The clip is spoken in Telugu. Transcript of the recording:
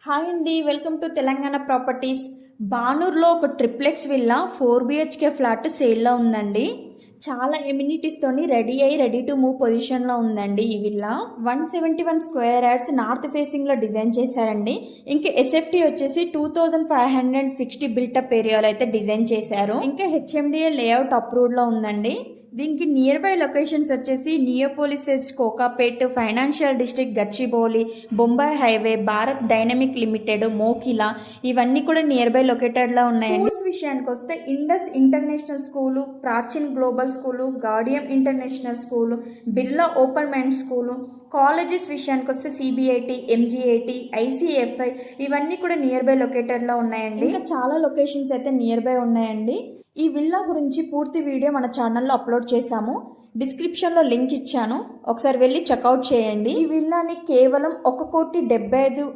హాయ్ అండి, వెల్కమ్ టు తెలంగాణ ప్రాపర్టీస్. బానూర్లో ఒక ట్రిప్లెక్స్ విల్లా 4 BHK ఫ్లాట్ సేల్లో ఉందండి. చాలా ఎమ్యూనిటీస్తోని రెడీ టు మూవ్ పొజిషన్లో ఉందండి. ఈ విల్లా 171 స్క్వేర్ యార్డ్స్ నార్త్ ఫేసింగ్లో డిజైన్ చేశారండి. ఇంకా ఎస్ఎఫ్టీ వచ్చేసి 2560 బిల్టప్ ఏరియాలో అయితే డిజైన్ చేశారు. ఇంకా హెచ్ఎండిఏ లేఅవుట్ అప్రూవ్డ్లో ఉందండి. దీనికి నియర్ బై లొకేషన్స్ వచ్చేసి Neopolises, Kokapet, financial district Gachibowli, Bombay highway, Bharat dynamic limited, Mokila ఇవన్నీ కూడా నియర్ బై లొకేటెడ్లో ఉన్నాయండి. స్కూల్స్ విషయానికి వస్తే Indus international school, Prachin global school, Gaudium international school, Birla open mind school. Colleges విషయానికి వస్తే సిబిఐటి, ఎంజిఐటి, ఐసిఎఫ్ఐ ఇవన్నీ కూడా నియర్ బై లొకేటెడ్లో ఉన్నాయండి. ఇంకా చాలా లొకేషన్స్ అయితే నియర్ బై ఉన్నాయండి. ఈ విల్లా గురించి పూర్తి వీడియో మన ఛానల్లో అప్లోడ్ చేశాము. డిస్క్రిప్షన్లో లింక్ ఇచ్చాను, ఒకసారి వెళ్ళి చెక్అవుట్ చేయండి. ఈ విల్లాని కేవలం 1,75,00,000